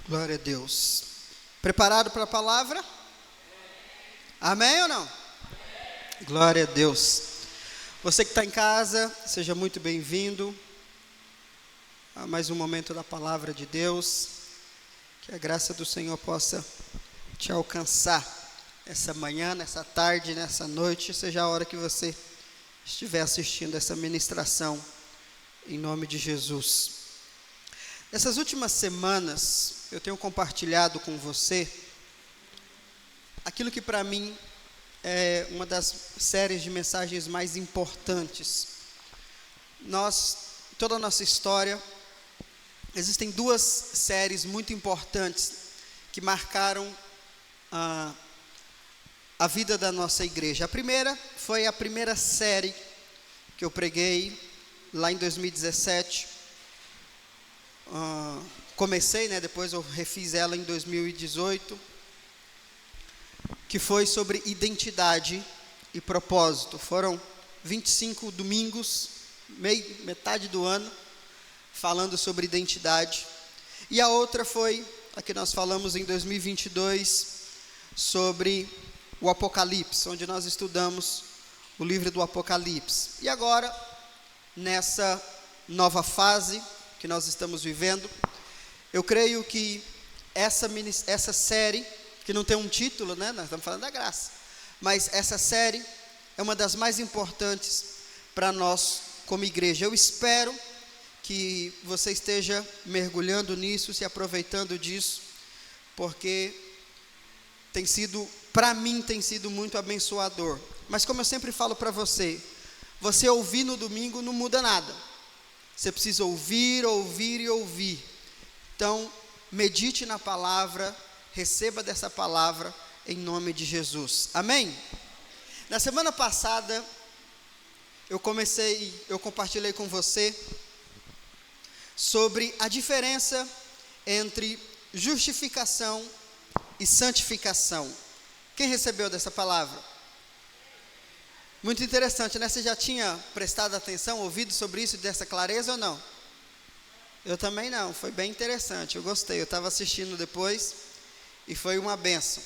Glória a Deus. Preparado para a palavra? Amém ou não? Glória a Deus. Você que está em casa, seja muito bem-vindo a mais um momento da palavra de Deus. Que a graça do Senhor possa te alcançar essa manhã, nessa tarde, nessa noite, seja a hora que você estiver assistindo essa ministração, em nome de Jesus. Nessas últimas semanas, eu tenho compartilhado com você aquilo que para mim é uma das séries de mensagens mais importantes. Toda a nossa história, existem duas séries muito importantes que marcaram a vida da nossa igreja. A primeira foi a primeira série que eu preguei lá em 2017. Comecei, depois eu refiz ela em 2018, que foi sobre identidade e propósito. Foram 25 domingos, metade do ano, falando sobre identidade. E a outra foi a que nós falamos em 2022, sobre o Apocalipse, onde nós estudamos o livro do Apocalipse. E agora, nessa nova fase que nós estamos vivendo, eu creio que essa série, que não tem um título, nós estamos falando da graça, mas essa série é uma das mais importantes para nós como igreja. Eu espero que você esteja mergulhando nisso, se aproveitando disso, porque para mim tem sido muito abençoador. Mas como eu sempre falo para você ouvir no domingo não muda nada. Você precisa ouvir e ouvir. Então, medite na palavra, receba dessa palavra em nome de Jesus. Amém? Na semana passada, eu compartilhei com você sobre a diferença entre justificação e santificação. Quem recebeu dessa palavra? Muito interessante, Você já tinha prestado atenção, ouvido sobre isso, dessa clareza ou não? Eu também não, foi bem interessante, eu gostei, eu estava assistindo depois e foi uma bênção.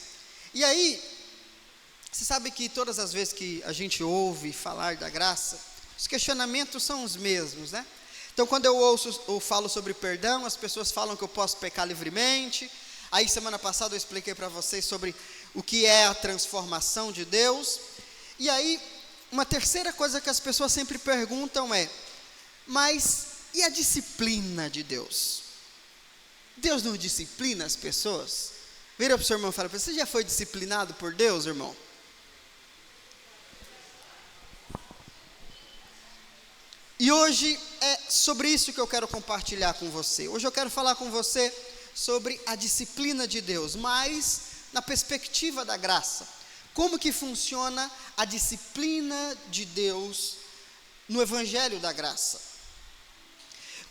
E aí, você sabe que todas as vezes que a gente ouve falar da graça, os questionamentos são os mesmos, Então, quando eu ouço ou falo sobre perdão, as pessoas falam que eu posso pecar livremente. Aí, semana passada, eu expliquei para vocês sobre o que é a transformação de Deus. E aí, uma terceira coisa que as pessoas sempre perguntam é: mas e a disciplina de Deus? Deus não disciplina as pessoas? Vira para o seu irmão e fala: você já foi disciplinado por Deus, irmão? E hoje é sobre isso que eu quero compartilhar com você. Hoje eu quero falar com você sobre a disciplina de Deus, mas na perspectiva da graça. Como que funciona a disciplina de Deus no Evangelho da Graça?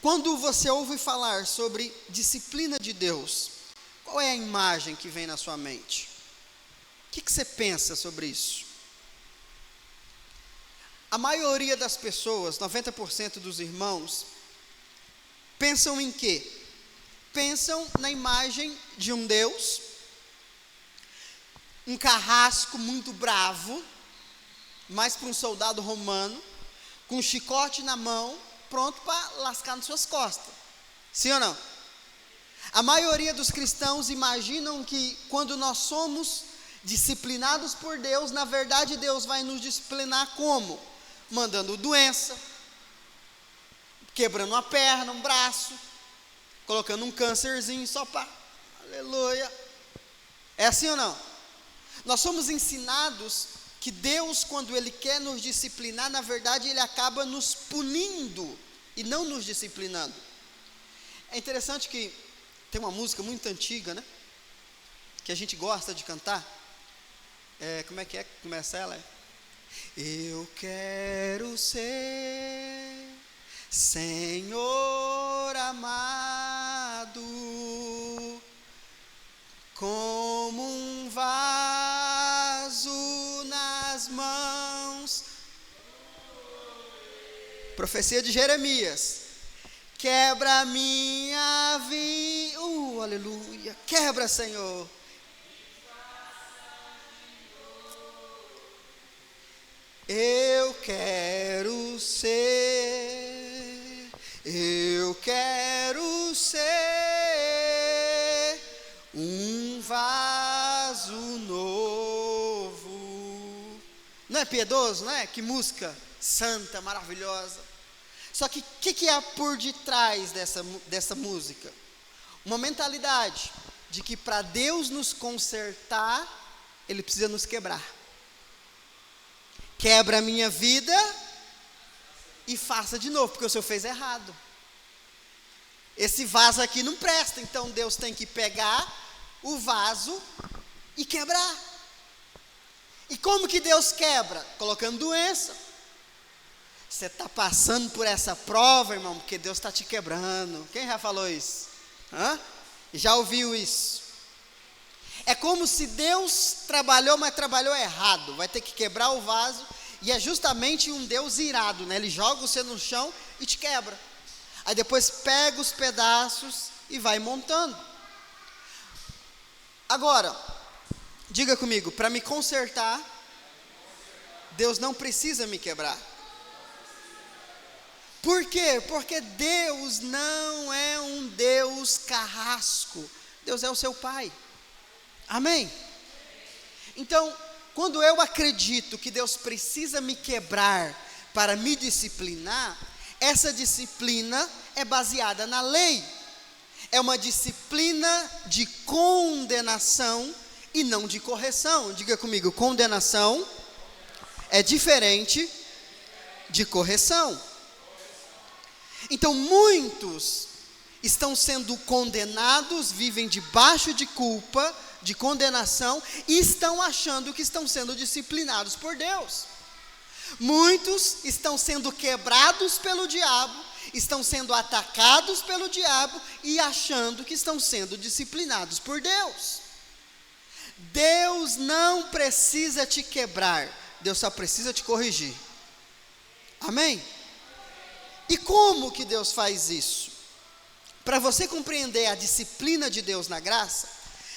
Quando você ouve falar sobre disciplina de Deus, qual é a imagem que vem na sua mente? O que você pensa sobre isso? A maioria das pessoas, 90% dos irmãos, pensam em quê? Pensam na imagem de um Deus, um carrasco muito bravo, mais para um soldado romano, com um chicote na mão, pronto para lascar nas suas costas. Sim ou não? A maioria dos cristãos imaginam que quando nós somos disciplinados por Deus, na verdade Deus vai nos disciplinar como? Mandando doença, quebrando uma perna, um braço, colocando um câncerzinho só para, aleluia. É assim ou não? Nós somos ensinados que Deus, quando Ele quer nos disciplinar, na verdade Ele acaba nos punindo e não nos disciplinando. É interessante que tem uma música muito antiga, que a gente gosta de cantar. Como é que começa ela? Eu quero ser Senhor amado, como um vaso nas mãos. Profecia de Jeremias. Quebra minha vida. aleluia. Quebra, Senhor. Eu quero ser um vaso novo. Não é piedoso, não é? Que música santa, maravilhosa. Só que o que há por detrás dessa música? Uma mentalidade de que para Deus nos consertar, Ele precisa nos quebrar. Quebra a minha vida e faça de novo, porque o Senhor fez errado. Esse vaso aqui não presta, então Deus tem que pegar o vaso e quebrar. E como que Deus quebra? Colocando doença. Você está passando por essa prova, irmão, porque Deus está te quebrando. Quem já falou isso? Já ouviu isso? É como se Deus trabalhou, mas trabalhou errado. Vai ter que quebrar o vaso. E é justamente um Deus irado, né? Ele joga você no chão e te quebra. Aí depois pega os pedaços e vai montando. Agora, diga comigo, para me consertar, Deus não precisa me quebrar. Por quê? Porque Deus não é um Deus carrasco. Deus é o seu Pai. Amém? Então, quando eu acredito que Deus precisa me quebrar para me disciplinar, essa disciplina é baseada na lei. É uma disciplina de condenação e não de correção. Diga comigo, condenação é diferente de correção. Então, muitos estão sendo condenados, vivem debaixo de culpa, de condenação, e estão achando que estão sendo disciplinados por Deus. Muitos estão sendo quebrados pelo diabo, estão sendo atacados pelo diabo e achando que estão sendo disciplinados por Deus. Deus não precisa te quebrar, Deus só precisa te corrigir. Amém? E como que Deus faz isso? Para você compreender a disciplina de Deus na graça,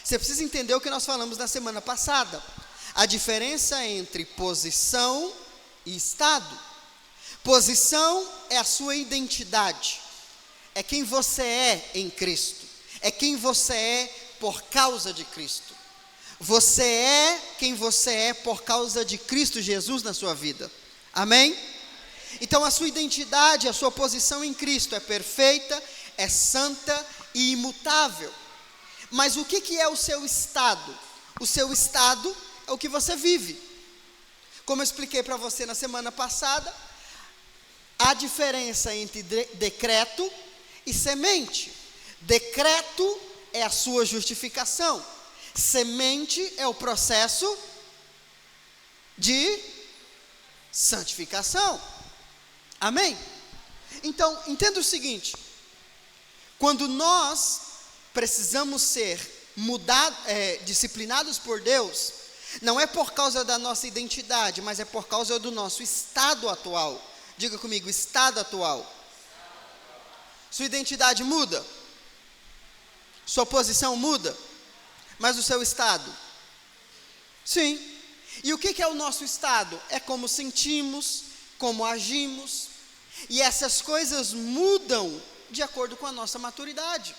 você precisa entender o que nós falamos na semana passada. A diferença entre posição e estado. Posição é a sua identidade. É quem você é em Cristo. É quem você é por causa de Cristo. Você é quem você é por causa de Cristo Jesus na sua vida. Amém? Então a sua identidade, a sua posição em Cristo é perfeita, é santa e imutável. Mas o que é o seu estado? O seu estado é o que você vive. Como eu expliquei para você na semana passada, há diferença entre decreto e semente. Decreto é a sua justificação. Semente é o processo de santificação. Amém? Então, entenda o seguinte: quando nós precisamos ser disciplinados por Deus, não é por causa da nossa identidade, mas é por causa do nosso estado atual. Diga comigo, estado atual. Sua identidade muda? Sua posição muda? Mas o seu estado? Sim. E o que é o nosso estado? É como sentimos, como agimos. E essas coisas mudam de acordo com a nossa maturidade.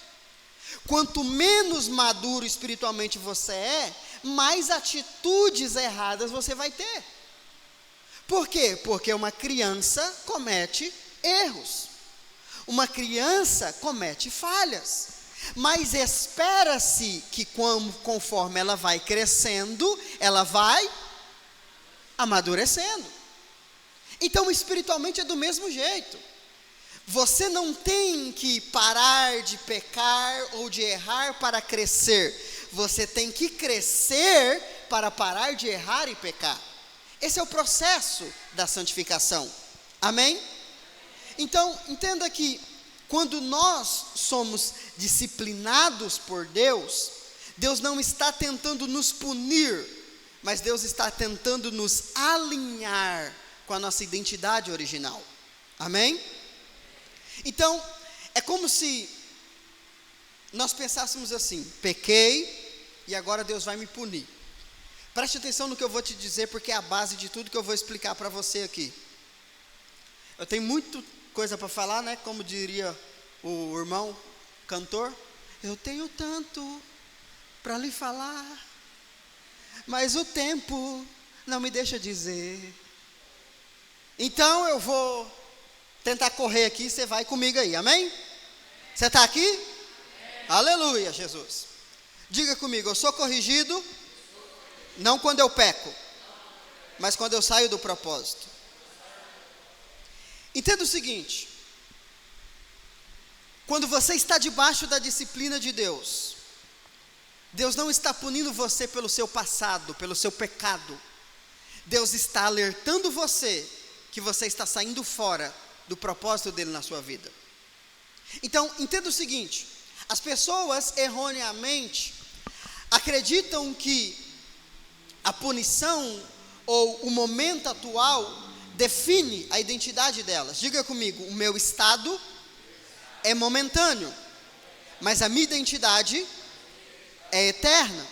Quanto menos maduro espiritualmente você é, mais atitudes erradas você vai ter. Por quê? Porque uma criança comete erros. Uma criança comete falhas. Mas espera-se que conforme ela vai crescendo, ela vai amadurecendo. Então, espiritualmente é do mesmo jeito. Você não tem que parar de pecar ou de errar para crescer. Você tem que crescer para parar de errar e pecar. Esse é o processo da santificação. Amém? Então, entenda que quando nós somos disciplinados por Deus, Deus não está tentando nos punir, mas Deus está tentando nos alinhar com a nossa identidade original. Amém? Então, é como se nós pensássemos assim: pequei e agora Deus vai me punir. Preste atenção no que eu vou te dizer, porque é a base de tudo que eu vou explicar para você aqui. Eu tenho muita coisa para falar, né? Como diria o irmão cantor, eu tenho tanto para lhe falar, mas o tempo não me deixa dizer. Então eu vou tentar correr aqui, você vai comigo aí, amém? Você está aqui? Amém. Aleluia, Jesus. Diga comigo: eu sou corrigido, não quando eu peco, mas quando eu saio do propósito. Entenda o seguinte: quando você está debaixo da disciplina de Deus, Deus não está punindo você pelo seu passado, pelo seu pecado. Deus está alertando você que você está saindo fora do propósito dele na sua vida. Então, entenda o seguinte: as pessoas erroneamente acreditam que a punição ou o momento atual define a identidade delas. Diga comigo: o meu estado é momentâneo, mas a minha identidade é eterna.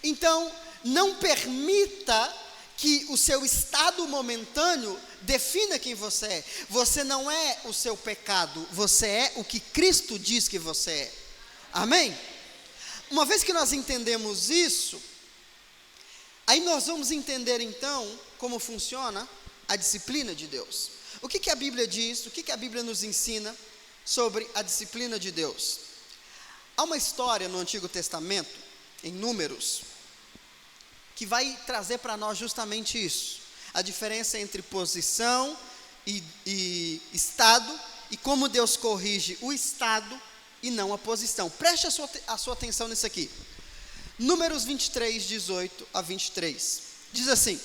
Então, não permita que o seu estado momentâneo defina quem você é. Você não é o seu pecado, você é o que Cristo diz que você é. Amém? Uma vez que nós entendemos isso, aí nós vamos entender então como funciona a disciplina de Deus. O que a Bíblia diz, o que a Bíblia nos ensina sobre a disciplina de Deus? Há uma história no Antigo Testamento, em Números, que vai trazer para nós justamente isso: a diferença entre posição e estado, e como Deus corrige o estado e não a posição. Preste a sua atenção nisso aqui. Números 23, 18 a 23, diz assim: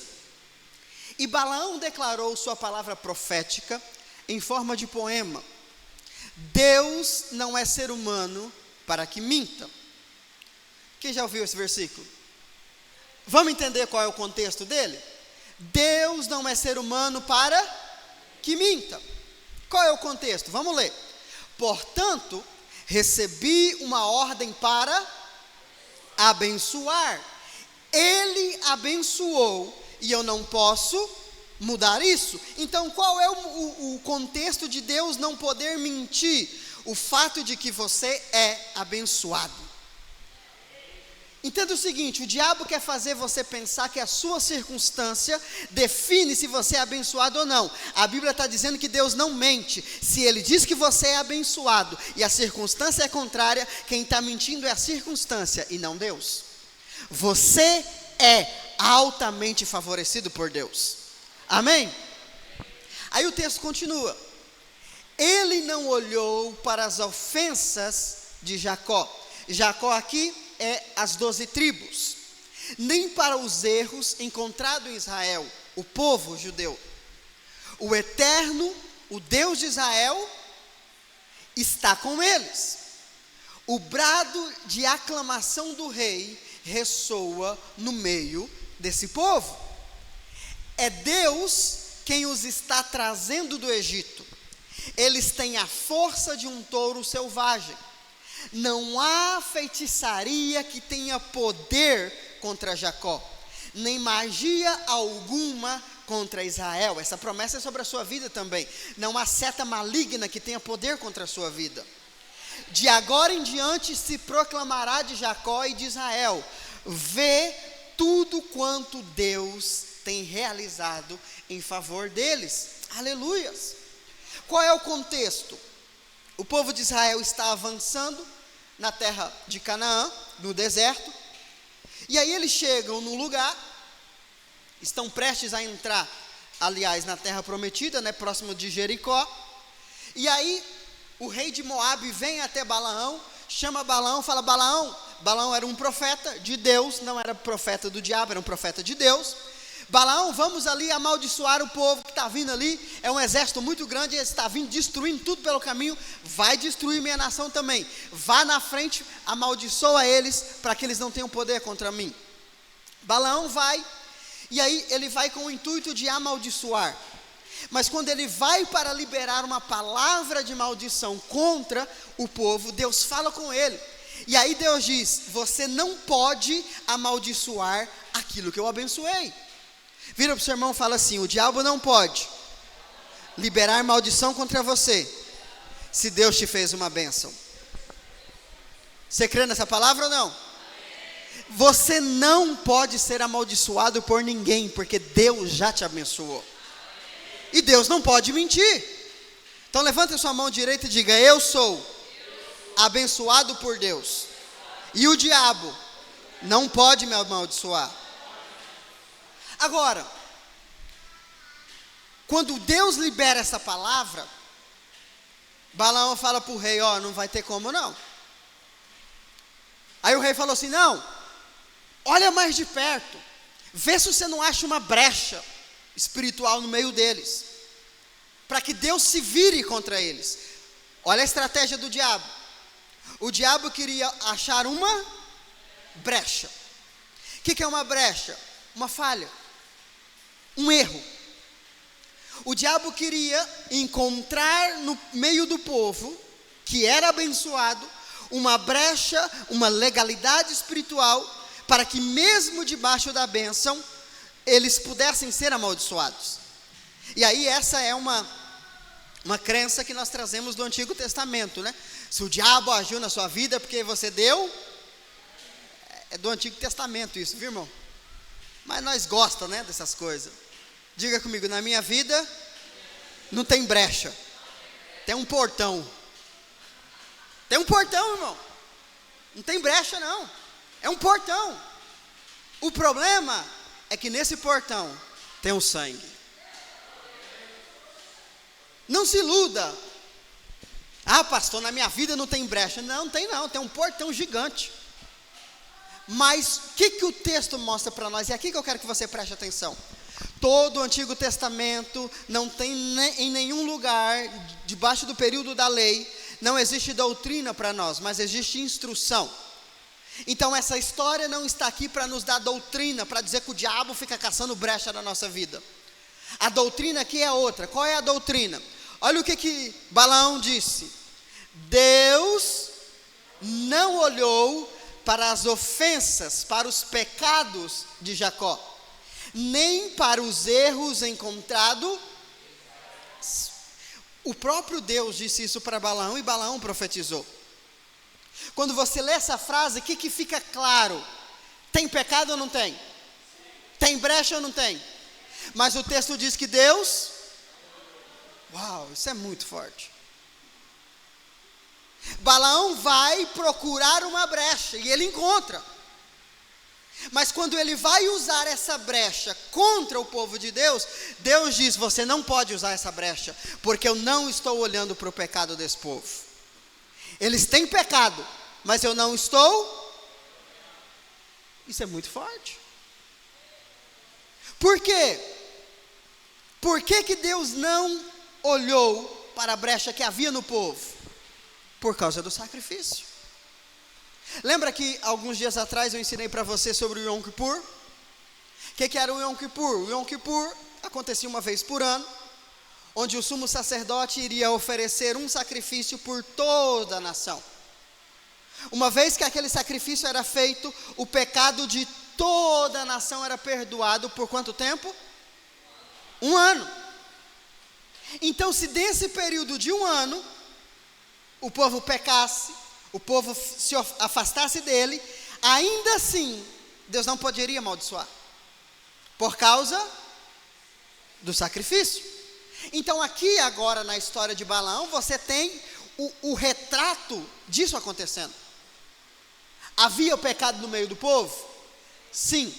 e Balaão declarou sua palavra profética em forma de poema. Deus não é ser humano para que minta. Quem já ouviu esse versículo? Vamos entender qual é o contexto dele? Deus não é ser humano para que minta. Qual é o contexto? Vamos ler. Portanto, recebi uma ordem para abençoar. Ele abençoou e eu não posso mudar isso. Então, qual é o contexto de Deus não poder mentir? O fato de que você é abençoado. Entenda o seguinte: o diabo quer fazer você pensar que a sua circunstância define se você é abençoado ou não. A Bíblia está dizendo que Deus não mente. Se Ele diz que você é abençoado e a circunstância é contrária, quem está mentindo é a circunstância e não Deus. Você é altamente favorecido por Deus. Amém? Aí o texto continua: ele não olhou para as ofensas de Jacó. Jacó aqui é as 12 tribos, nem para os erros encontrados em Israel, o povo judeu. O Eterno, o Deus de Israel, está com eles. O brado de aclamação do rei ressoa no meio desse povo. É Deus quem os está trazendo do Egito. Eles têm a força de um touro selvagem. Não há feitiçaria que tenha poder contra Jacó, nem magia alguma contra Israel. Essa promessa é sobre a sua vida também. Não há seta maligna que tenha poder contra a sua vida. De agora em diante se proclamará de Jacó e de Israel: vê tudo quanto Deus tem realizado em favor deles. Aleluias. Qual é o contexto? O povo de Israel está avançando na terra de Canaã, no deserto, e aí eles chegam num lugar, estão prestes a entrar, aliás, na terra prometida, né, próximo de Jericó, e aí o rei de Moabe vem até Balaão, chama Balaão, fala: Balaão era um profeta de Deus, não era profeta do diabo, era um profeta de Deus. Balaão, vamos ali amaldiçoar o povo que está vindo ali, é um exército muito grande, ele está vindo destruindo tudo pelo caminho, vai destruir minha nação também. Vá na frente, amaldiçoa eles, para que eles não tenham poder contra mim. Balaão vai, e aí ele vai com o intuito de amaldiçoar. Mas quando ele vai para liberar uma palavra de maldição contra o povo, Deus fala com ele. E aí Deus diz: você não pode amaldiçoar aquilo que eu abençoei. Vira para o seu irmão e fala assim: o diabo não pode liberar maldição contra você, se Deus te fez uma bênção. Você crê nessa palavra ou não? Você não pode ser amaldiçoado por ninguém, porque Deus já te abençoou. E Deus não pode mentir. Então levante a sua mão direita e diga: eu sou abençoado por Deus. E o diabo não pode me amaldiçoar. Agora, quando Deus libera essa palavra, Balaão fala para o rei: ó, não vai ter como não. Aí o rei falou assim: não, olha mais de perto, vê se você não acha uma brecha espiritual no meio deles, para que Deus se vire contra eles. Olha a estratégia do diabo. O diabo queria achar uma brecha. O que é uma brecha? Uma falha, um erro. O diabo queria encontrar no meio do povo, que era abençoado, uma brecha, uma legalidade espiritual, para que mesmo debaixo da bênção, eles pudessem ser amaldiçoados. E aí essa é uma crença que nós trazemos do Antigo Testamento, né? Se o diabo agiu na sua vida porque você deu, é do Antigo Testamento isso, viu, irmão? Mas nós gostamos, né, dessas coisas. Diga comigo: na minha vida não tem brecha, tem um portão. Tem um portão, irmão. Não tem brecha não, é um portão. O problema é que nesse portão tem o sangue. Não se iluda: ah, pastor, na minha vida não tem brecha. Não tem não, tem um portão gigante. Mas o que o texto mostra para nós? É aqui que eu quero que você preste atenção. Todo o Antigo Testamento não tem em nenhum lugar, debaixo do período da lei, não existe doutrina para nós, mas existe instrução. Então essa história não está aqui para nos dar doutrina, para dizer que o diabo fica caçando brecha na nossa vida. A doutrina aqui é outra. Qual é a doutrina? Olha o que Balaão disse: Deus não olhou para as ofensas, para os pecados de Jacó, nem para os erros encontrados. O próprio Deus disse isso para Balaão e Balaão profetizou. Quando você lê essa frase, o que fica claro? Tem pecado ou não tem? Tem brecha ou não tem? Mas o texto diz que Deus... Uau, isso é muito forte. Balaão vai procurar uma brecha e ele encontra. Mas quando ele vai usar essa brecha contra o povo de Deus, Deus diz: você não pode usar essa brecha, porque eu não estou olhando para o pecado desse povo. Eles têm pecado, mas eu não estou. Isso é muito forte. Por quê? Por que Deus não olhou para a brecha que havia no povo? Por causa do sacrifício. Lembra que alguns dias atrás eu ensinei para você sobre o Yom Kippur? O que era o Yom Kippur? O Yom Kippur acontecia uma vez por ano, onde o sumo sacerdote iria oferecer um sacrifício por toda a nação. Uma vez que aquele sacrifício era feito, o pecado de toda a nação era perdoado por quanto tempo? Um ano. Então, se desse período de um ano, o povo pecasse, o povo se afastasse dele, ainda assim, Deus não poderia amaldiçoar, por causa do sacrifício. Então aqui agora na história de Balaão, você tem o retrato disso acontecendo. Havia o pecado no meio do povo? Sim,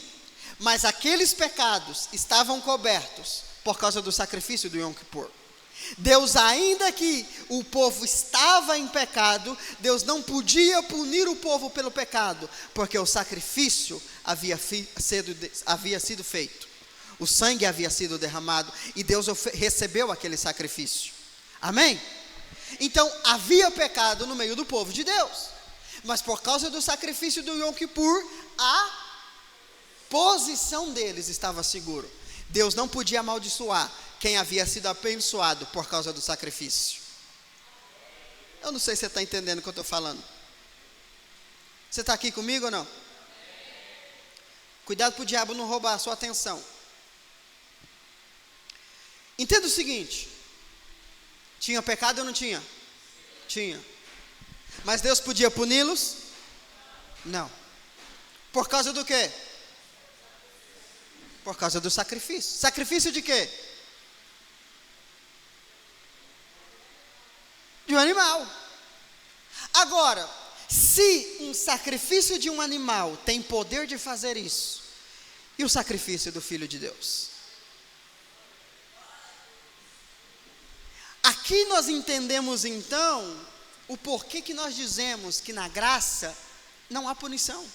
mas aqueles pecados estavam cobertos por causa do sacrifício do Yom Kippur. Deus, ainda que o povo estava em pecado, Deus não podia punir o povo pelo pecado, porque o sacrifício havia sido feito, o sangue havia sido derramado, e Deus recebeu aquele sacrifício. Amém? Então havia pecado no meio do povo de Deus, mas por causa do sacrifício do Yom Kippur, a posição deles estava segura. Deus não podia amaldiçoar quem havia sido abençoado por causa do sacrifício. Eu não sei se você está entendendo o que eu estou falando. Você está aqui comigo ou não? Cuidado para o diabo não roubar a sua atenção. Entenda o seguinte: tinha pecado ou não tinha? Tinha. Mas Deus podia puni-los? Não. Por causa do quê? Por causa do sacrifício. Sacrifício de quê? De um animal. Agora, se um sacrifício de um animal tem poder de fazer isso, e o sacrifício do Filho de Deus? Aqui nós entendemos então o porquê que nós dizemos que na graça não há punição.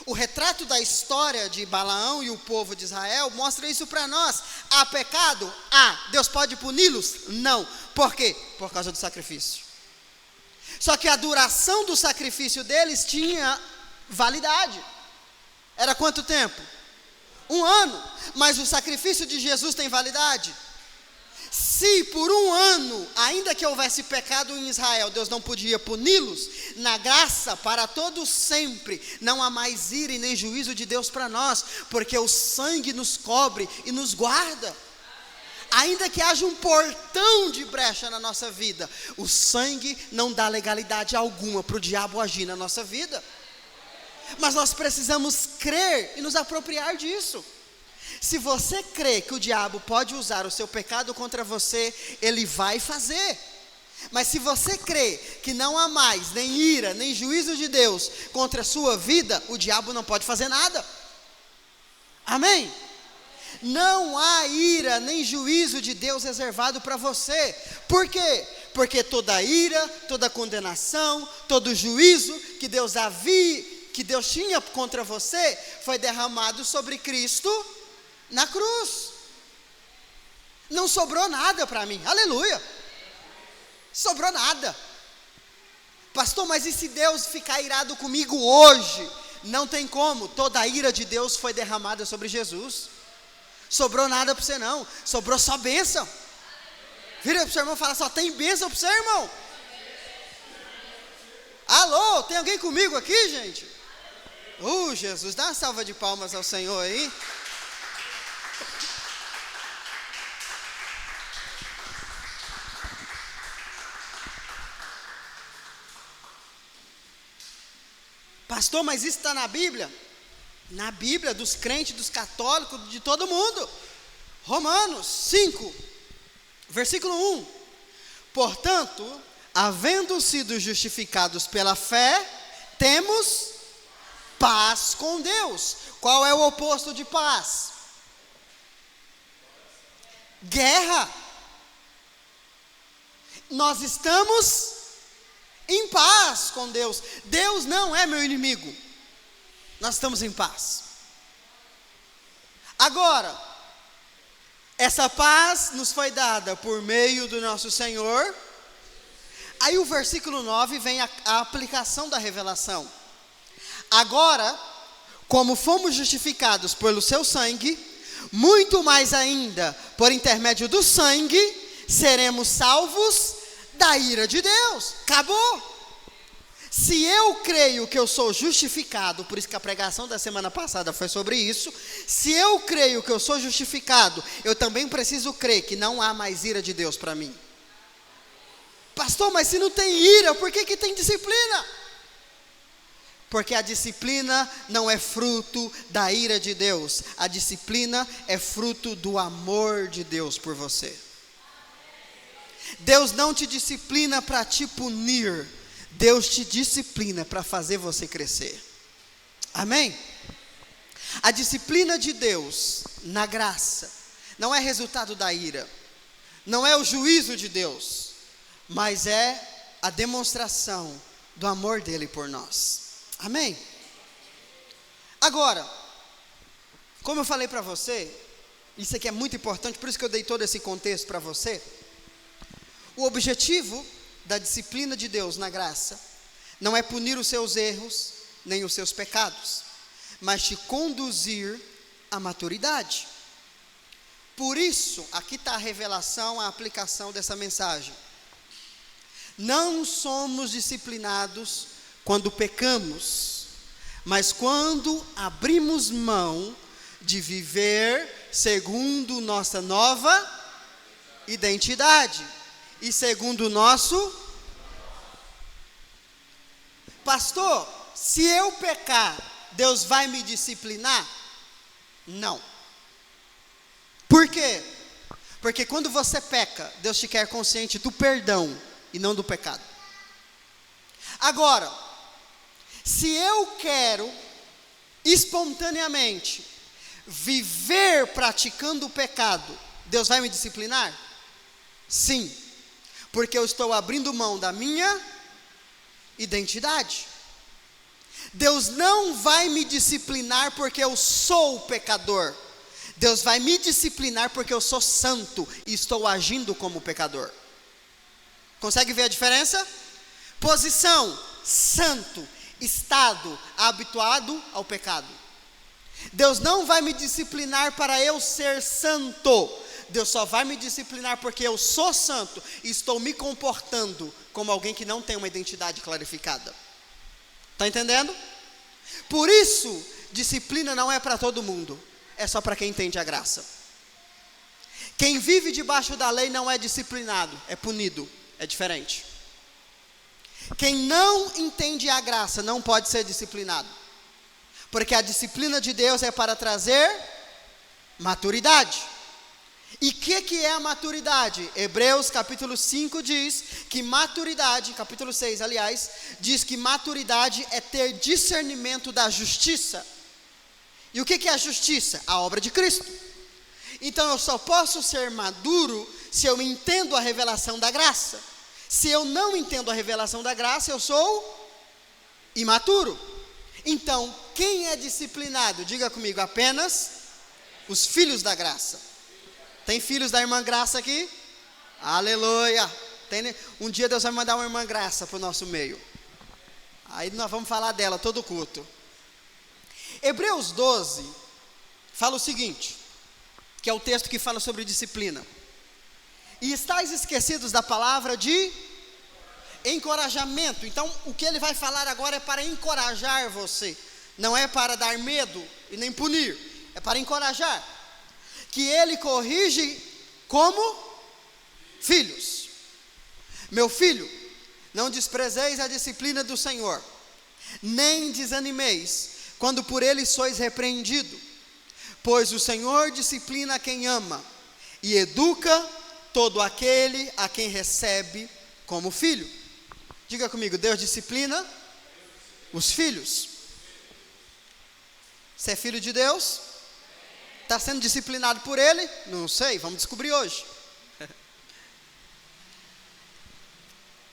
O retrato da história de Balaão e o povo de Israel mostra isso para nós. Há pecado? Há. Deus pode puni-los? Não. Por quê? Por causa do sacrifício. Só que a duração do sacrifício deles tinha validade. Era quanto tempo? 1 ano. Mas o sacrifício de Jesus tem validade? Se por 1 ano, ainda que houvesse pecado em Israel, Deus não podia puni-los, na graça para todos sempre, não há mais ira e nem juízo de Deus para nós, porque o sangue nos cobre e nos guarda. Ainda que haja um portão de brecha na nossa vida, o sangue não dá legalidade alguma para o diabo agir na nossa vida. Mas nós precisamos crer e nos apropriar disso. Se você crê que o diabo pode usar o seu pecado contra você, ele vai fazer. Mas se você crê que não há mais nem ira, nem juízo de Deus contra a sua vida, o diabo não pode fazer nada. Amém? Não há ira nem juízo de Deus reservado para você. Por quê? Porque toda ira, toda condenação, todo juízo que Deus tinha contra você, foi derramado sobre Cristo na cruz. Não sobrou nada para mim. Aleluia. Sobrou nada. Pastor, mas e se Deus ficar irado comigo hoje? Não tem como. Toda a ira de Deus foi derramada sobre Jesus. Sobrou nada para você não. Sobrou só bênção. Vira para o seu irmão e fala: só tem bênção para o seu irmão. Alô, tem alguém comigo aqui, gente? Jesus, dá uma salva de palmas ao Senhor aí. Pastor, mas isso está na Bíblia? Na Bíblia, dos crentes, dos católicos, de todo mundo. Romanos 5, versículo 1. Portanto, havendo sido justificados pela fé, temos paz com Deus. Qual é o oposto de paz? Guerra. Nós estamos em paz com Deus. Deus não é meu inimigo. Nós estamos em paz. Agora, essa paz nos foi dada por meio do nosso Senhor. Aí o versículo 9 vem a aplicação da revelação. Agora, como fomos justificados pelo seu sangue, muito mais ainda, por intermédio do sangue, seremos salvos da ira de Deus. Acabou. Se eu creio que eu sou justificado, por isso que a pregação da semana passada foi sobre isso. Se eu creio que eu sou justificado, eu também preciso crer que não há mais ira de Deus para mim. Pastor, mas se não tem ira, por que tem disciplina? Porque a disciplina não é fruto da ira de Deus. A disciplina é fruto do amor de Deus por você. Deus não te disciplina para te punir. Deus te disciplina para fazer você crescer. Amém? A disciplina de Deus na graça não é resultado da ira, não é o juízo de Deus, mas é a demonstração do amor dele por nós. Amém? Agora, como eu falei para você, isso aqui é muito importante, por isso que eu dei todo esse contexto para você. O objetivo da disciplina de Deus na graça não é punir os seus erros, nem os seus pecados, mas te conduzir à maturidade. Por isso, aqui está a revelação, a aplicação dessa mensagem. Não somos disciplinados quando pecamos, mas quando abrimos mão de viver segundo nossa nova identidade e segundo o nosso... Pastor, se eu pecar, Deus vai me disciplinar? Não. Por quê? Porque quando você peca, Deus te quer consciente do perdão e não do pecado. Agora, se eu quero espontaneamente viver praticando o pecado, Deus vai me disciplinar? Sim, porque eu estou abrindo mão da minha identidade. Deus não vai me disciplinar porque eu sou pecador. Deus vai me disciplinar porque eu sou santo e estou agindo como pecador. Consegue ver a diferença? Posição, santo. Estado, habituado ao pecado. Deus não vai me disciplinar para eu ser santo. Deus só vai me disciplinar porque eu sou santo e estou me comportando como alguém que não tem uma identidade clarificada. Está entendendo? Por isso, disciplina não é para todo mundo. É só para quem entende a graça. Quem vive debaixo da lei não é disciplinado, é punido. É diferente. Quem não entende a graça não pode ser disciplinado. Porque a disciplina de Deus é para trazer maturidade. E o que é a maturidade? Hebreus capítulo 5 diz que maturidade, capítulo 6 aliás, diz que maturidade é ter discernimento da justiça. E o que é a justiça? A obra de Cristo. Então eu só posso ser maduro se eu entendo a revelação da graça. Se eu não entendo a revelação da graça, eu sou imaturo. Então, quem é disciplinado? Diga comigo, apenas os filhos da graça. Tem filhos da irmã Graça aqui? Aleluia. Um dia Deus vai mandar uma irmã Graça para o nosso meio. Aí nós vamos falar dela todo culto. Hebreus 12 fala o seguinte, que é o texto que fala sobre disciplina. E estáis esquecidos da palavra de encorajamento. Então, o que ele vai falar agora é para encorajar você. Não é para dar medo e nem punir. É para encorajar. Que ele corrige como filhos. Meu filho, não desprezeis a disciplina do Senhor, nem desanimeis, quando por ele sois repreendido. Pois o Senhor disciplina quem ama, e educa todo aquele a quem recebe como filho. Diga comigo, Deus disciplina os filhos. Você é filho de Deus? Está sendo disciplinado por Ele? Não sei, vamos descobrir hoje.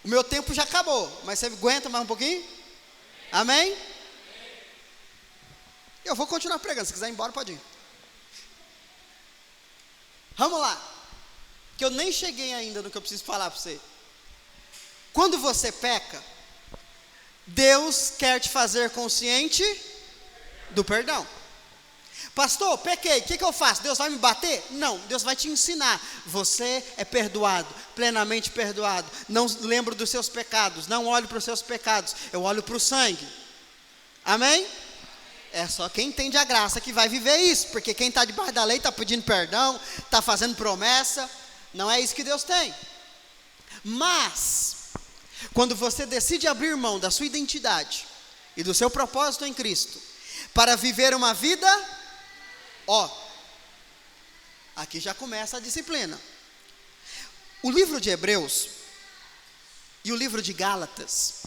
O meu tempo já acabou, mas você aguenta mais um pouquinho? Amém? Eu vou continuar pregando, se quiser ir embora pode ir. Vamos lá, que eu nem cheguei ainda no que eu preciso falar para você. Quando você peca, Deus quer te fazer consciente do perdão. Pastor, pequei, o que eu faço? Deus vai me bater? Não, Deus vai te ensinar. Você é perdoado, plenamente perdoado. Não lembro dos seus pecados, não olho para os seus pecados, eu olho para o sangue. Amém? É só quem entende a graça que vai viver isso, porque quem está debaixo da lei está pedindo perdão, está fazendo promessa, não é isso que Deus tem. Mas, quando você decide abrir mão da sua identidade e do seu propósito em Cristo, para viver uma vida, aqui já começa a disciplina. O livro de Hebreus e o livro de Gálatas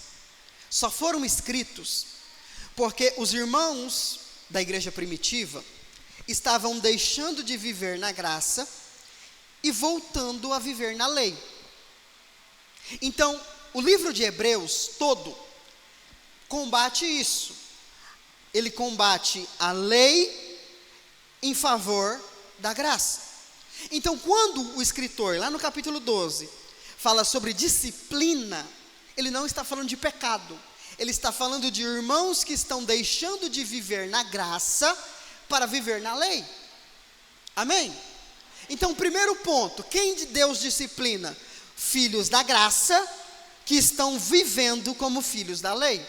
só foram escritos porque os irmãos da igreja primitiva estavam deixando de viver na graça e voltando a viver na lei. Então, o livro de Hebreus todo combate isso. Ele combate a lei em favor da graça. Então, quando o escritor, lá no capítulo 12, fala sobre disciplina, ele não está falando de pecado. Ele está falando de irmãos que estão deixando de viver na graça para viver na lei. Amém? Então, primeiro ponto, quem de Deus disciplina? Filhos da graça, que estão vivendo como filhos da lei.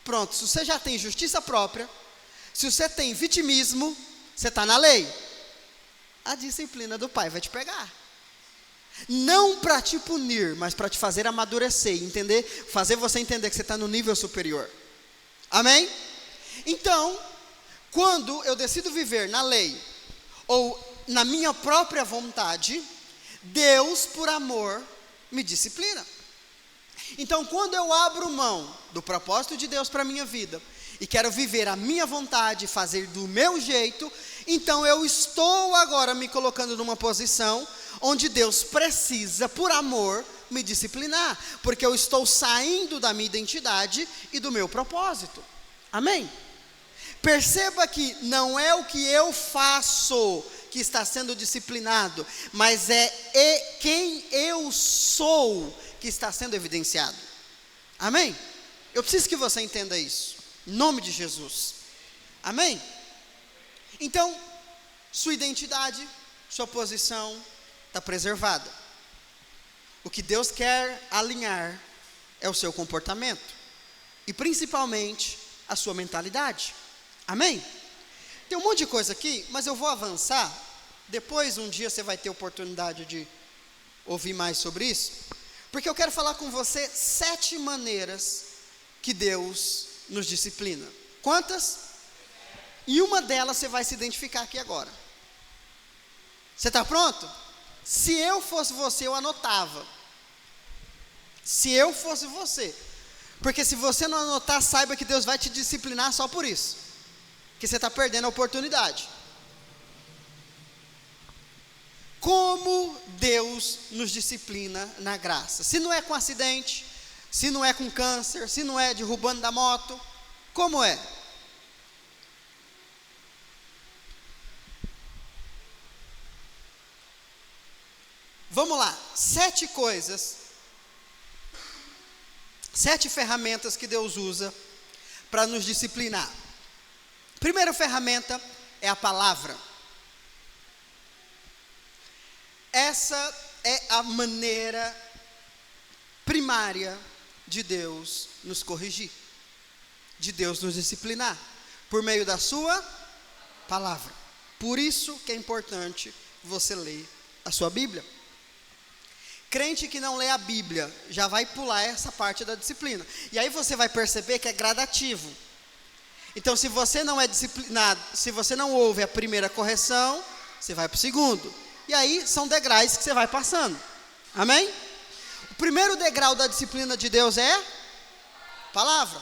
Pronto, se você já tem justiça própria, se você tem vitimismo, você está na lei. A disciplina do Pai vai te pegar. Não para te punir, mas para te fazer amadurecer, entender, fazer você entender que você está no nível superior. Amém? Então, quando eu decido viver na lei, ou na minha própria vontade, Deus, por amor, me disciplina. Então, quando eu abro mão do propósito de Deus para a minha vida, e quero viver a minha vontade, fazer do meu jeito, então eu estou agora me colocando numa posição onde Deus precisa, por amor, me disciplinar, porque eu estou saindo da minha identidade e do meu propósito. Amém? Perceba que não é o que eu faço que está sendo disciplinado, mas é quem eu sou que está sendo evidenciado. Amém? Eu preciso que você entenda isso, em nome de Jesus. Amém? Então, sua identidade, sua posição está preservada. O que Deus quer alinhar é o seu comportamento, e principalmente a sua mentalidade. Amém? Tem um monte de coisa aqui, mas eu vou avançar. Depois, um dia, você vai ter oportunidade de ouvir mais sobre isso, porque eu quero falar com você 7 maneiras que Deus nos disciplina. Quantas? E uma delas você vai se identificar aqui agora. Você está pronto? Se eu fosse você, eu anotava. Se eu fosse você. Porque se você não anotar, saiba que Deus vai te disciplinar só por isso. Que você está perdendo a oportunidade. Como Deus nos disciplina na graça? Se não é com acidente, se não é com câncer, se não é derrubando da moto, como é? Vamos lá, 7 coisas, 7 ferramentas que Deus usa para nos disciplinar. Primeira ferramenta é a palavra. Essa é a maneira primária de Deus nos corrigir, de Deus nos disciplinar, por meio da sua palavra. Por isso que é importante você ler a sua Bíblia. Crente que não lê a Bíblia já vai pular essa parte da disciplina. E aí você vai perceber que é gradativo. Então, se você não é disciplinado, se você não ouve a primeira correção, você vai para o segundo. E aí são degraus que você vai passando. Amém? O primeiro degrau da disciplina de Deus é palavra.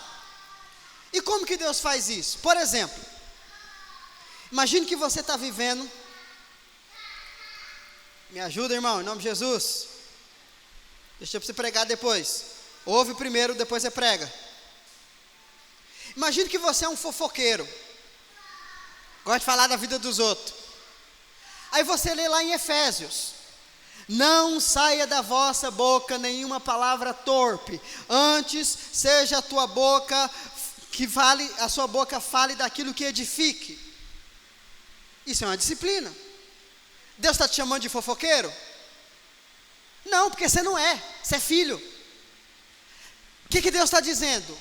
E como que Deus faz isso? Por exemplo, imagine que você está vivendo. Me ajuda, irmão, em nome de Jesus. Deixa eu você pregar depois. Ouve primeiro, depois você prega. Imagine que você é um fofoqueiro. Gosta de falar da vida dos outros. Aí você lê lá em Efésios: não saia da vossa boca nenhuma palavra torpe, antes seja a tua boca a sua boca fale daquilo que edifique. Isso é uma disciplina. Deus está te chamando de fofoqueiro? Não, porque você não é, você é filho. O que Deus está dizendo?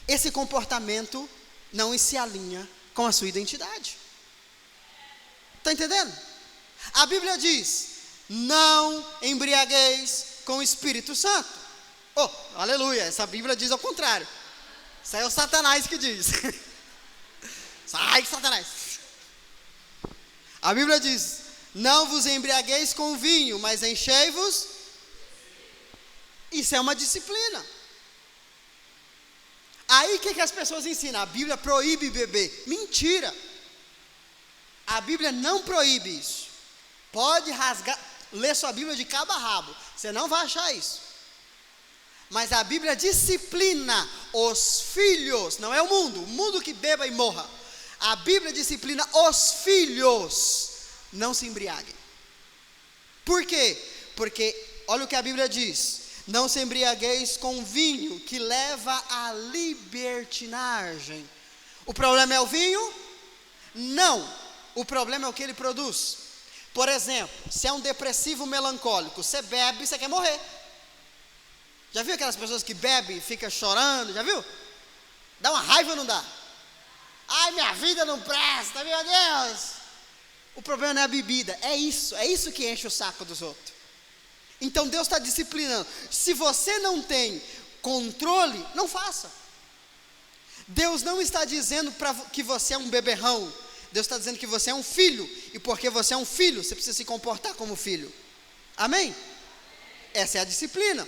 Esse comportamento não se alinha com a sua identidade. Está entendendo? A Bíblia diz: não embriagueis com o Espírito Santo. Oh, aleluia, essa Bíblia diz ao contrário. Isso aí é o Satanás que diz. Sai, Satanás. A Bíblia diz: não vos embriagueis com vinho, mas enchei-vos. Isso é uma disciplina. Aí o que as pessoas ensinam? A Bíblia proíbe beber. Mentira. A Bíblia não proíbe isso. Pode rasgar, ler sua Bíblia de cabo a rabo, você não vai achar isso. Mas a Bíblia disciplina os filhos, não é o mundo que beba e morra. A Bíblia disciplina os filhos, não se embriaguem. Por quê? Porque, olha o que a Bíblia diz: não se embriagueis com vinho, que leva à libertinagem. O problema é o vinho? Não, o problema é o que ele produz. Por exemplo, se é um depressivo melancólico, você bebe, você quer morrer. Já viu aquelas pessoas que bebem e ficam chorando? Já viu? Dá uma raiva ou não dá? Ai, minha vida não presta, meu Deus. O problema não é a bebida, é isso que enche o saco dos outros. Então Deus está disciplinando. Se você não tem controle, não faça. Deus não está dizendo que você é um beberrão. Deus está dizendo que você é um filho. E porque você é um filho, você precisa se comportar como filho. Amém? Essa é a disciplina.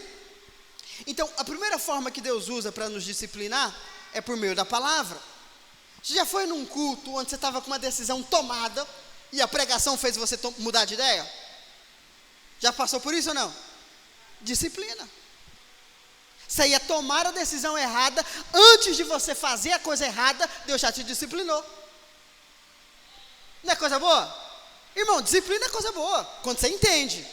Então, a primeira forma que Deus usa para nos disciplinar é por meio da palavra. Você já foi num culto onde você estava com uma decisão tomada e a pregação fez você mudar de ideia? Já passou por isso ou não? Disciplina. Você ia tomar a decisão errada, antes de você fazer a coisa errada, Deus já te disciplinou. Não é coisa boa? Irmão, disciplina é coisa boa, quando você entende.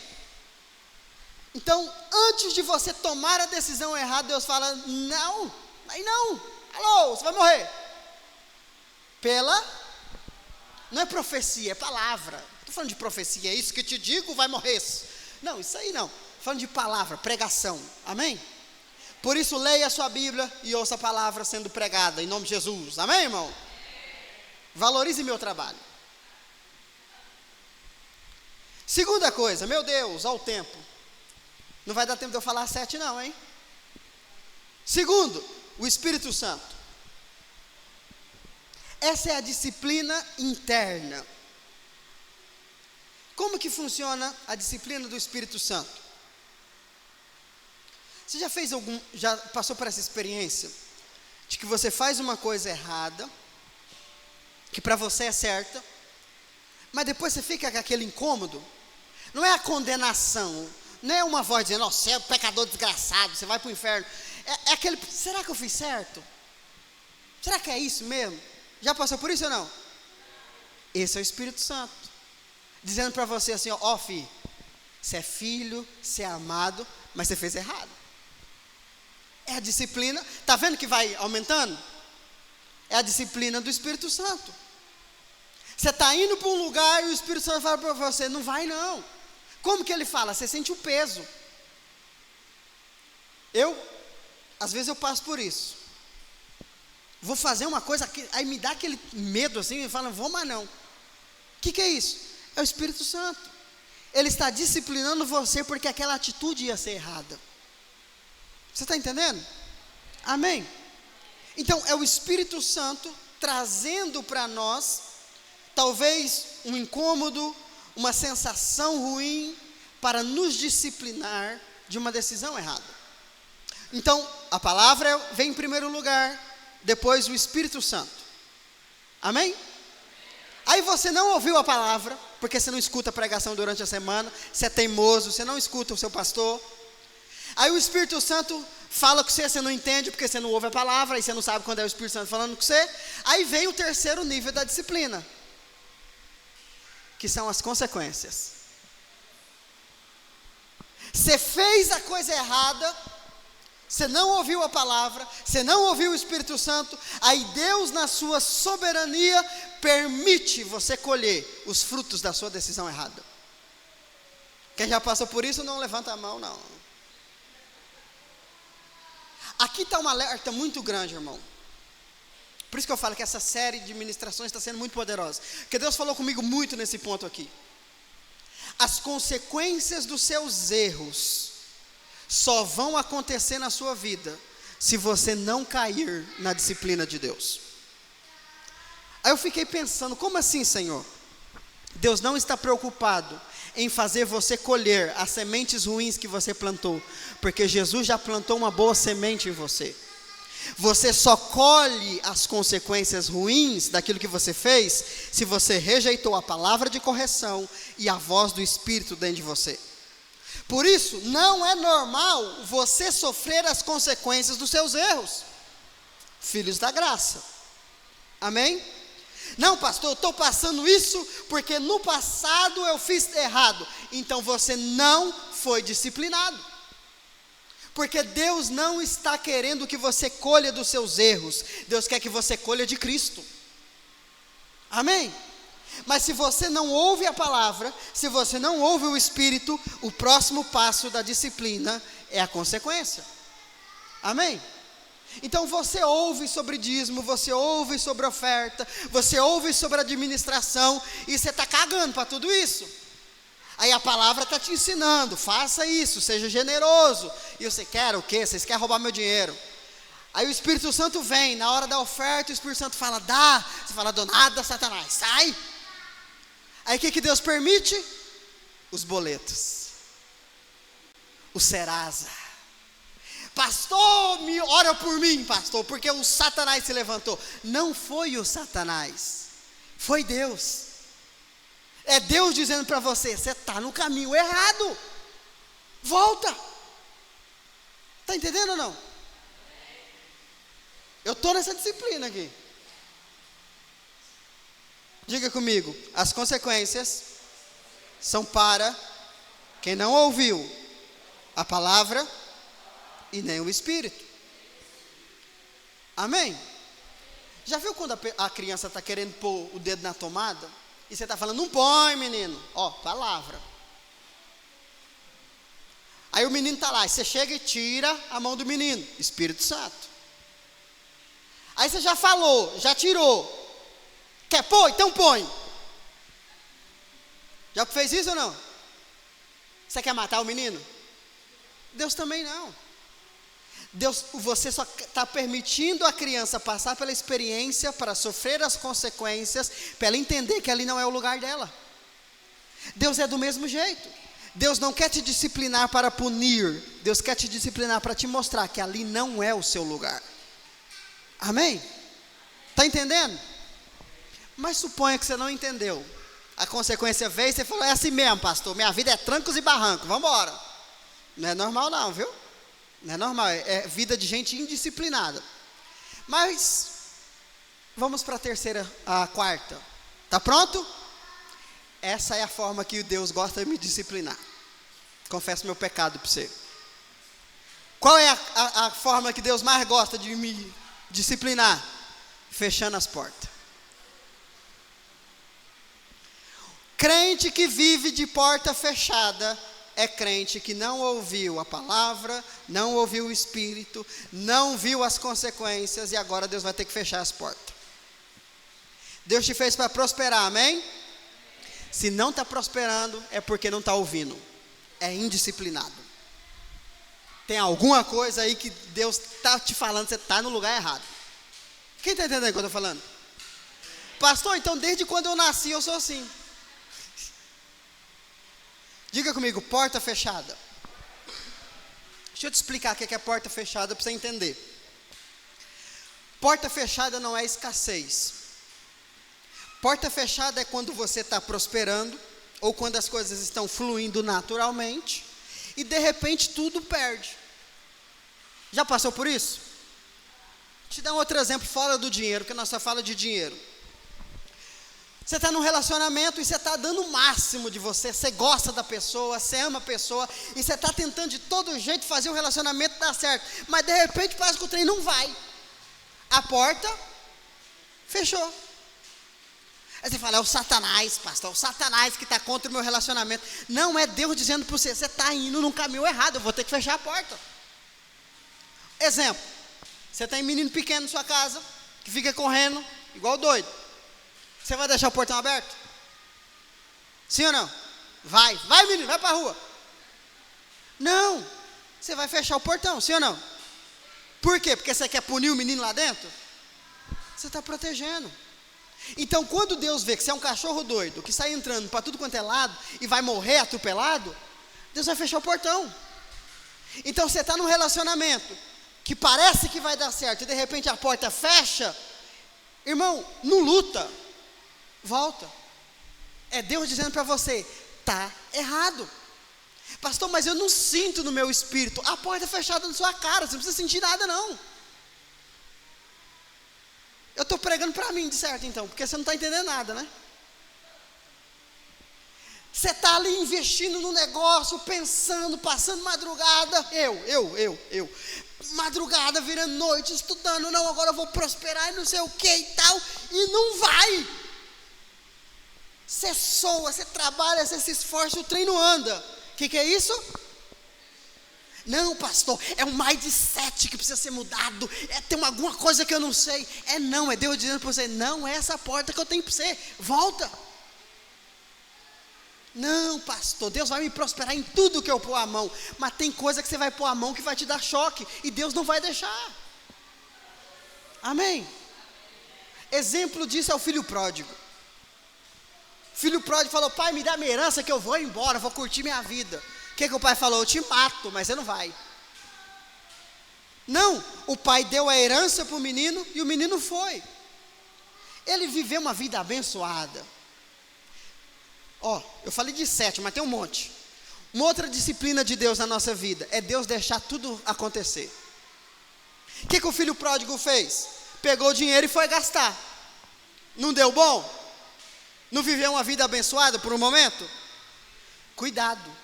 Então, antes de você tomar a decisão errada, Deus fala, não, aí não, alô, você vai morrer. Não é profecia, é palavra. Estou falando de profecia, é isso que te digo, vai morrer. Não, isso aí não, falando de palavra, pregação, amém? Por isso, leia a sua Bíblia e ouça a palavra sendo pregada, em nome de Jesus, amém, irmão? Valorize meu trabalho. Segunda coisa, meu Deus, ao tempo. Não vai dar tempo de eu falar 7 não, hein? Segundo, o Espírito Santo. Essa é a disciplina interna. Como que funciona a disciplina do Espírito Santo? Você já passou por essa experiência de que você faz uma coisa errada, que para você é certa, mas depois você fica com aquele incômodo? Não é a condenação, não é uma voz dizendo, você é um pecador desgraçado, você vai para o inferno. É aquele, será que eu fiz certo? Será que é isso mesmo? Já passou por isso ou não? Esse é o Espírito Santo, dizendo para você assim, ó filho, você é filho, você é amado, mas você fez errado. É a disciplina, está vendo que vai aumentando? É a disciplina do Espírito Santo. Você está indo para um lugar e o Espírito Santo fala para você, não vai não. Como que ele fala? Você sente o peso. Às vezes eu passo por isso. Vou fazer uma coisa, aí me dá aquele medo assim, e fala, vou mais não. O que é isso? É o Espírito Santo. Ele está disciplinando você porque aquela atitude ia ser errada. Você está entendendo? Amém? Então, é o Espírito Santo trazendo para nós, talvez um incômodo, uma sensação ruim, para nos disciplinar de uma decisão errada. Então, a palavra vem em primeiro lugar, depois o Espírito Santo. Amém? Aí você não ouviu a palavra, porque você não escuta a pregação durante a semana, você é teimoso, você não escuta o seu pastor. Aí o Espírito Santo fala com você não entende, porque você não ouve a palavra, aí você não sabe quando é o Espírito Santo falando com você. Aí vem o terceiro nível da disciplina, que são as consequências. Você fez a coisa errada, você não ouviu a palavra, você não ouviu o Espírito Santo, aí Deus na sua soberania permite você colher os frutos da sua decisão errada. Quem já passou por isso não levanta a mão não. Aqui está um alerta muito grande, irmão. Por isso que eu falo que essa série de ministrações está sendo muito poderosa, porque Deus falou comigo muito nesse ponto aqui. As consequências dos seus erros só vão acontecer na sua vida se você não cair na disciplina de Deus. Aí eu fiquei pensando, como assim, Senhor? Deus não está preocupado em fazer você colher as sementes ruins que você plantou, porque Jesus já plantou uma boa semente em você. Você só colhe as consequências ruins daquilo que você fez se você rejeitou a palavra de correção e a voz do Espírito dentro de você. Por isso, não é normal você sofrer as consequências dos seus erros. Filhos da graça. Amém? Não, pastor, eu estou passando isso porque no passado eu fiz errado. Então você não foi disciplinado. Porque Deus não está querendo que você colha dos seus erros. Deus quer que você colha de Cristo. Amém? Mas se você não ouve a palavra, se você não ouve o Espírito, o próximo passo da disciplina é a consequência. Amém? Então você ouve sobre dízimo, você ouve sobre oferta, você ouve sobre administração, e você está cagando para tudo isso. Aí a palavra está te ensinando, faça isso, seja generoso. E você quer o quê? Vocês querem roubar meu dinheiro. Aí o Espírito Santo vem, na hora da oferta, o Espírito Santo fala, dá. Você fala, dou nada, Satanás, sai. Aí o que Deus permite? Os boletos. O Serasa. Pastor, ora por mim, pastor, porque o Satanás se levantou. Não foi o Satanás, foi Deus. É Deus dizendo para você, você está no caminho errado. Volta. Está entendendo ou não? Eu estou nessa disciplina aqui. Diga comigo, as consequências são para quem não ouviu a palavra e nem o Espírito. Amém? Já viu quando a criança está querendo pôr o dedo na tomada? E você está falando, não põe, menino. Ó, palavra. Aí o menino está lá, e você chega e tira a mão do menino. Espírito Santo. Aí você já falou, já tirou. Quer pôr? Então põe. Já fez isso ou não? Você quer matar o menino? Deus também não. Deus, você só está permitindo a criança passar pela experiência para sofrer as consequências, para ela entender que ali não é o lugar dela. Deus é do mesmo jeito. Deus não quer te disciplinar para punir. Deus quer te disciplinar para te mostrar que ali não é o seu lugar. Amém? Está entendendo? Mas suponha que você não entendeu. A consequência veio e você falou, é assim mesmo, pastor, minha vida é trancos e barrancos, vamos embora. Não é normal não, viu? Não é normal, é vida de gente indisciplinada. Mas, vamos para a quarta. Está pronto? Essa é a forma que Deus gosta de me disciplinar. Confesso meu pecado para você. Qual é a forma que Deus mais gosta de me disciplinar? Fechando as portas. Crente que vive de porta fechada é crente que não ouviu a palavra, não ouviu o Espírito, não viu as consequências e agora Deus vai ter que fechar as portas. Deus te fez para prosperar, amém? Se não está prosperando é porque não está ouvindo, é indisciplinado. Tem alguma coisa aí que Deus está te falando, você está no lugar errado. Quem está entendendo o que eu estou falando? Pastor, então desde quando eu nasci eu sou assim. Diga comigo, porta fechada. Deixa eu te explicar o que é porta fechada para você entender. Porta fechada não é escassez. Porta fechada é quando você está prosperando, ou quando as coisas estão fluindo naturalmente, e de repente tudo perde. Já passou por isso? Vou te dar um outro exemplo fora do dinheiro, porque nós só fala de dinheiro. Você está num relacionamento e você está dando o máximo de você, você gosta da pessoa, você ama a pessoa, e você está tentando de todo jeito fazer o relacionamento dar certo, mas de repente parece que o trem não vai, a porta fechou. Aí você fala, é o Satanás, pastor, é o Satanás que está contra o meu relacionamento. Não, é Deus dizendo para você, você está indo num caminho errado, eu vou ter que fechar a porta. Exemplo, você tem um menino pequeno na sua casa, que fica correndo, igual doido. Você vai deixar o portão aberto? Sim ou não? Vai menino, vai para a rua. Não, você vai fechar o portão, sim ou não? Por quê? Porque você quer punir o menino lá dentro? Você está protegendo. Então quando Deus vê que você é um cachorro doido, que sai entrando para tudo quanto é lado, e vai morrer atropelado, Deus vai fechar o portão. Então você está num relacionamento, que parece que vai dar certo, e de repente a porta fecha, irmão, não luta. Volta. É Deus dizendo para você, está errado. Pastor, mas eu não sinto no meu espírito. A porta é fechada na sua cara, você não precisa sentir nada não. Eu estou pregando para mim, de certo então, porque você não está entendendo nada, né? Você está ali investindo no negócio, pensando, passando madrugada, madrugada virando noite, estudando, não, agora eu vou prosperar e não sei o que e tal, e não vai. Você soa, você trabalha, você se esforça, o trem não anda. O que é isso? Não, pastor, é um mindset que precisa ser mudado. Tem alguma coisa que eu não sei. Não, é Deus dizendo para você: não é essa porta que eu tenho para você. Volta. Não, pastor, Deus vai me prosperar em tudo que eu pôr a mão. Mas tem coisa que você vai pôr a mão que vai te dar choque. E Deus não vai deixar. Amém? Exemplo disso é o filho pródigo. Filho pródigo falou: pai, me dá minha herança que eu vou embora, vou curtir minha vida. O que o pai falou? Eu te mato, mas você não vai. Não, o pai deu a herança para o menino e o menino foi. Ele viveu uma vida abençoada. Eu falei de 7, mas tem um monte. Uma outra disciplina de Deus na nossa vida é Deus deixar tudo acontecer. O que o filho pródigo fez? Pegou o dinheiro e foi gastar. Não deu bom? Não viveu uma vida abençoada por um momento? Cuidado.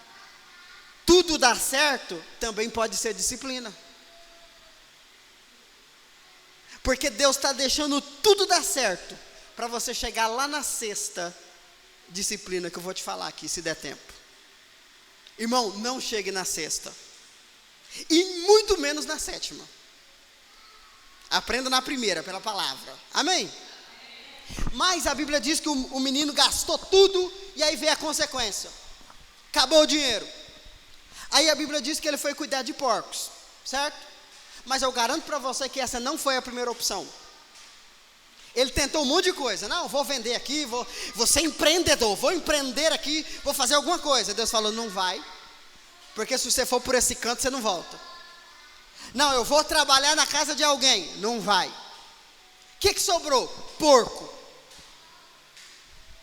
Tudo dar certo também pode ser disciplina. Porque Deus está deixando tudo dar certo para você chegar lá na sexta disciplina que eu vou te falar aqui, se der tempo. Irmão, não chegue na sexta. E muito menos na sétima. Aprenda na primeira, pela palavra. Amém? Mas a Bíblia diz que o menino gastou tudo e aí veio a consequência. Acabou o dinheiro. Aí a Bíblia diz que ele foi cuidar de porcos, certo? Mas eu garanto para você que essa não foi a primeira opção. Ele tentou um monte de coisa. Não, vou vender aqui, vou ser empreendedor, vou empreender aqui, vou fazer alguma coisa. Deus falou: não vai, porque se você for por esse canto, você não volta. Não, eu vou trabalhar na casa de alguém. Não vai. O que sobrou? Porco.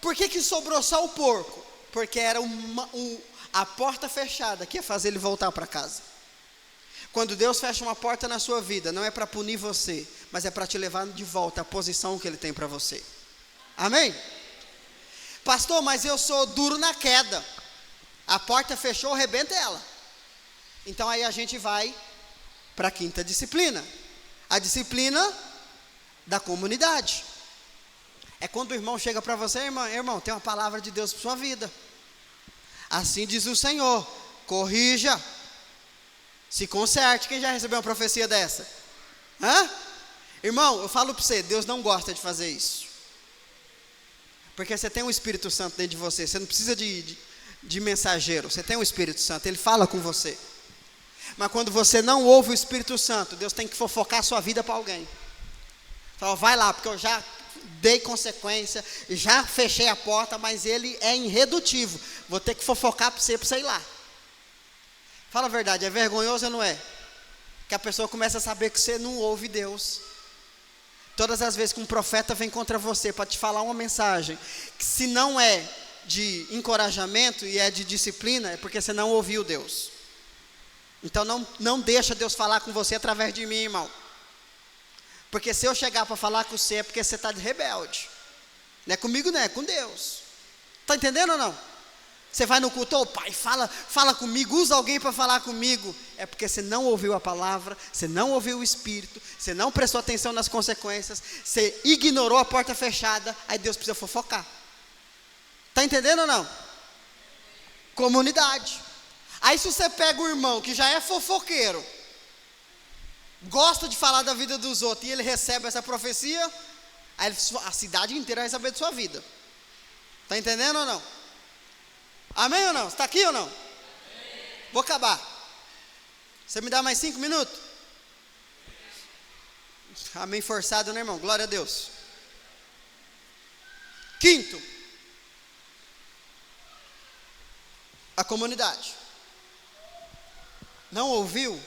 Por que sobrou só o porco? Porque era a porta fechada que ia fazer ele voltar para casa. Quando Deus fecha uma porta na sua vida, não é para punir você, mas é para te levar de volta à posição que Ele tem para você. Amém? Pastor, mas eu sou duro na queda. A porta fechou, arrebenta ela. Então aí a gente vai para a quinta disciplina. A disciplina da comunidade. É quando o irmão chega para você: irmão, tem uma palavra de Deus para sua vida. Assim diz o Senhor: corrija, se conserte. Quem já recebeu uma profecia dessa? Irmão, eu falo para você, Deus não gosta de fazer isso. Porque você tem um Espírito Santo dentro de você. Você não precisa de mensageiro. Você tem um Espírito Santo, Ele fala com você. Mas quando você não ouve o Espírito Santo, Deus tem que fofocar a sua vida para alguém. Fala: vai lá, porque eu já dei consequência, já fechei a porta, mas ele é irredutível. Vou ter que fofocar para você ir lá. Fala a verdade, é vergonhoso ou não é? Que a pessoa começa a saber que você não ouve Deus. Todas as vezes que um profeta vem contra você para te falar uma mensagem, que se não é de encorajamento e é de disciplina, é porque você não ouviu Deus. Então não deixa Deus falar com você através de mim, irmão. Porque se eu chegar para falar com você, é porque você está de rebelde. Não é comigo, não, é com Deus. Está entendendo ou não? Você vai no culto: pai, fala comigo, usa alguém para falar comigo. É porque você não ouviu a palavra, você não ouviu o Espírito, você não prestou atenção nas consequências, você ignorou a porta fechada, aí Deus precisa fofocar. Está entendendo ou não? Comunidade. Aí se você pega o irmão que já é fofoqueiro, gosta de falar da vida dos outros, e ele recebe essa profecia, aí a cidade inteira vai saber de sua vida. Está entendendo ou não? Amém ou não? Você está aqui ou não? Amém. Vou acabar. Você me dá mais 5 minutos? Amém forçado, né, irmão? Glória a Deus. Quinto, a comunidade. Não ouviu?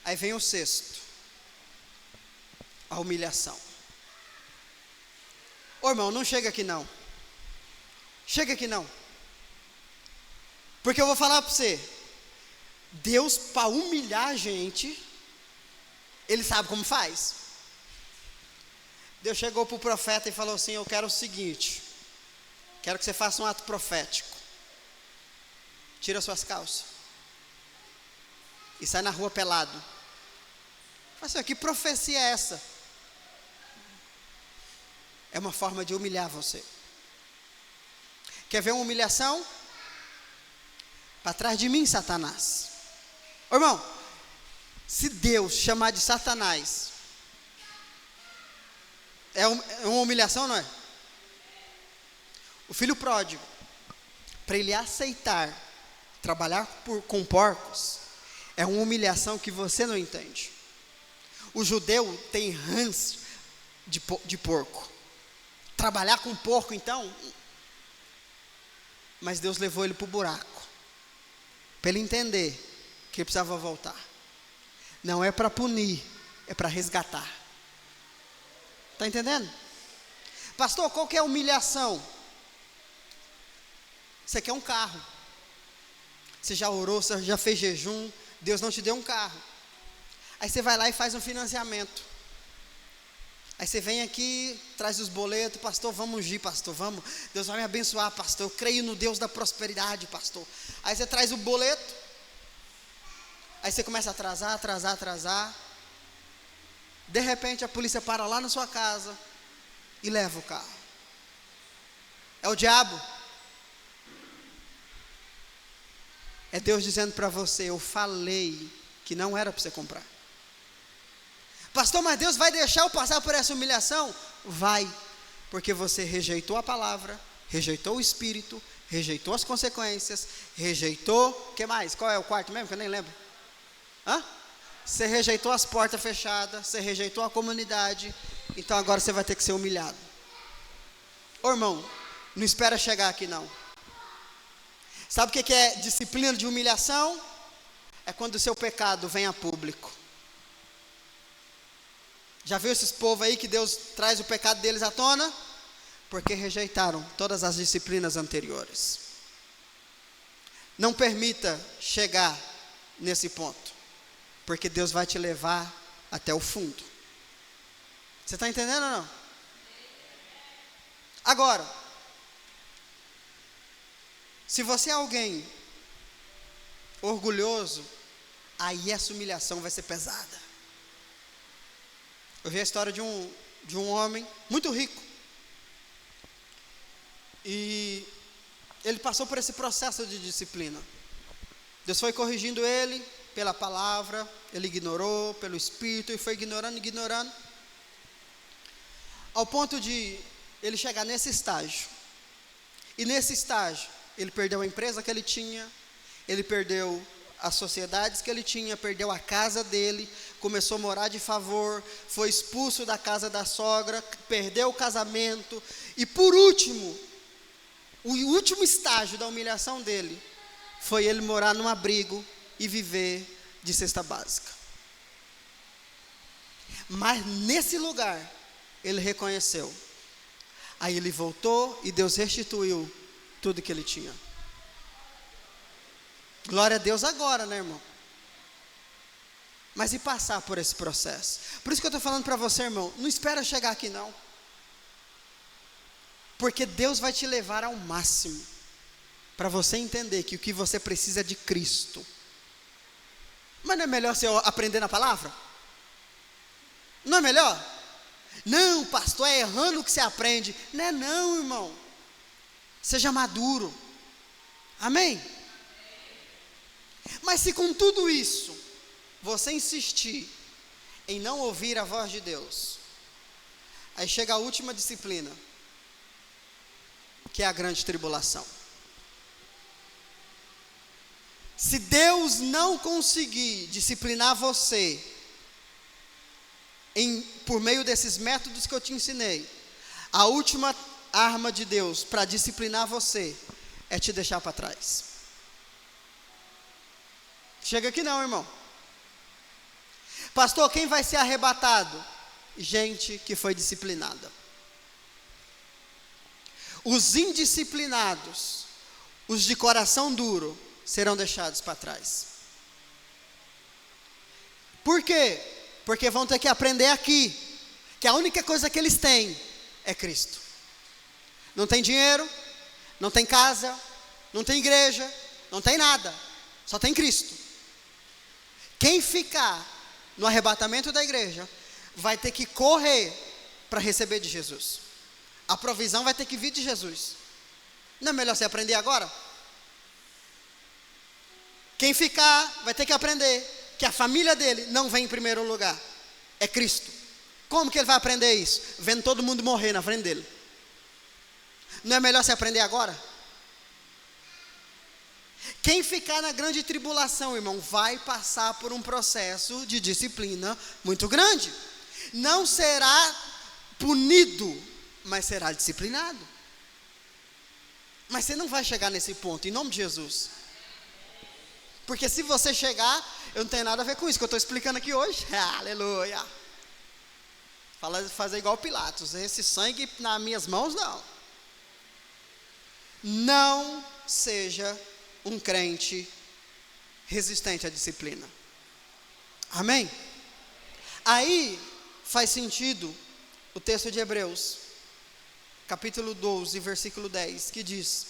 Aí vem o sexto, a humilhação. Irmão, não chega aqui não. Chega aqui não. Porque eu vou falar para você, Deus, para humilhar a gente, Ele sabe como faz. Deus chegou para o profeta e falou assim: eu quero o seguinte, quero que você faça um ato profético. Tira suas calças e sai na rua pelado. Fala assim: que profecia é essa? É uma forma de humilhar você. Quer ver uma humilhação? Para trás de mim, Satanás. Ô, irmão, se Deus chamar de Satanás, é uma humilhação, não é? O filho pródigo, para ele aceitar trabalhar com porcos, é uma humilhação que você não entende. O judeu tem ranço de porco. Trabalhar com porco, então. Mas Deus levou ele para o buraco, para ele entender que ele precisava voltar. Não é para punir, é para resgatar. Está entendendo? Pastor, qual que é a humilhação? Você quer um carro. Você já orou, você já fez jejum, Deus não te deu um carro. Aí você vai lá e faz um financiamento. Aí você vem aqui, traz os boletos, pastor, vamos ungir, pastor, vamos. Deus vai me abençoar, pastor, eu creio no Deus da prosperidade, pastor. Aí você traz o boleto, aí você começa a atrasar. De repente a polícia para lá na sua casa e leva o carro. É o diabo. É Deus dizendo para você, eu falei que não era para você comprar. Pastor, mas Deus vai deixar eu passar por essa humilhação? Vai, porque você rejeitou a palavra, rejeitou o Espírito, rejeitou as consequências, rejeitou, o que mais? Qual é o quarto mesmo, que eu nem lembro? Você rejeitou as portas fechadas, você rejeitou a comunidade, então agora você vai ter que ser humilhado. Ô irmão, não espera chegar aqui não. Sabe o que é disciplina de humilhação? É quando o seu pecado vem a público. Já viu esses povos aí que Deus traz o pecado deles à tona? Porque rejeitaram todas as disciplinas anteriores. Não permita chegar nesse ponto, porque Deus vai te levar até o fundo. Você está entendendo ou não? Agora, se você é alguém orgulhoso, aí essa humilhação vai ser pesada. Eu vi a história de um homem muito rico. E ele passou por esse processo de disciplina. Deus foi corrigindo ele pela palavra, ele ignorou, pelo Espírito, e foi ignorando. Ao ponto de ele chegar nesse estágio. E nesse estágio, ele perdeu a empresa que ele tinha, ele perdeu as sociedades que ele tinha, perdeu a casa dele, começou a morar de favor, foi expulso da casa da sogra, perdeu o casamento, e por último, o último estágio da humilhação dele, foi ele morar num abrigo e viver de cesta básica. Mas nesse lugar, ele reconheceu. Aí ele voltou e Deus restituiu tudo que ele tinha. Glória a Deus agora, né, irmão? Mas e passar por esse processo? Por isso que eu estou falando para você, irmão, não espera chegar aqui não. Porque Deus vai te levar ao máximo, para você entender que o que você precisa é de Cristo. Mas não é melhor você aprender na palavra? Não é melhor? Não, pastor, é errando que você aprende. Não é não, irmão. Seja maduro. Amém? Mas se com tudo isso, você insistir em não ouvir a voz de Deus, aí chega a última disciplina, que é a grande tribulação. Se Deus não conseguir disciplinar você, por meio desses métodos que eu te ensinei, a última arma de Deus para disciplinar você é te deixar para trás. Chega aqui não, irmão. Pastor, quem vai ser arrebatado? Gente que foi disciplinada. Os indisciplinados, os de coração duro, serão deixados para trás. Por quê? Porque vão ter que aprender aqui, que a única coisa que eles têm é Cristo. Não tem dinheiro, não tem casa, não tem igreja, não tem nada, só tem Cristo. Quem ficar no arrebatamento da igreja, vai ter que correr para receber de Jesus. A provisão vai ter que vir de Jesus. Não é melhor você aprender agora? Quem ficar vai ter que aprender que a família dele não vem em primeiro lugar, é Cristo. Como que ele vai aprender isso? Vendo todo mundo morrer na frente dele. Não é melhor você aprender agora? Quem ficar na grande tribulação, irmão, vai passar por um processo de disciplina muito grande. Não será punido, mas será disciplinado. Mas você não vai chegar nesse ponto, em nome de Jesus. Porque se você chegar, eu não tenho nada a ver com isso que eu estou explicando aqui hoje. Aleluia. Fazer igual Pilatos, esse sangue nas minhas mãos, não. Não seja um crente resistente à disciplina. Amém? Aí faz sentido o texto de Hebreus, capítulo 12, versículo 10, que diz: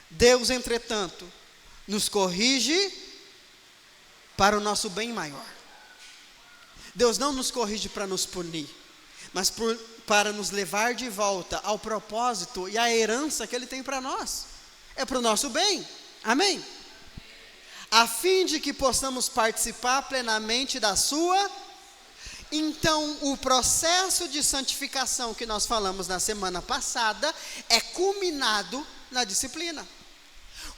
Deus, entretanto, nos corrige para o nosso bem maior. Deus não nos corrige para nos punir, mas para nos levar de volta ao propósito e à herança que Ele tem para nós. É para o nosso bem. Amém? A fim de que possamos participar plenamente da sua. Então, o processo de santificação que nós falamos na semana passada é culminado na disciplina.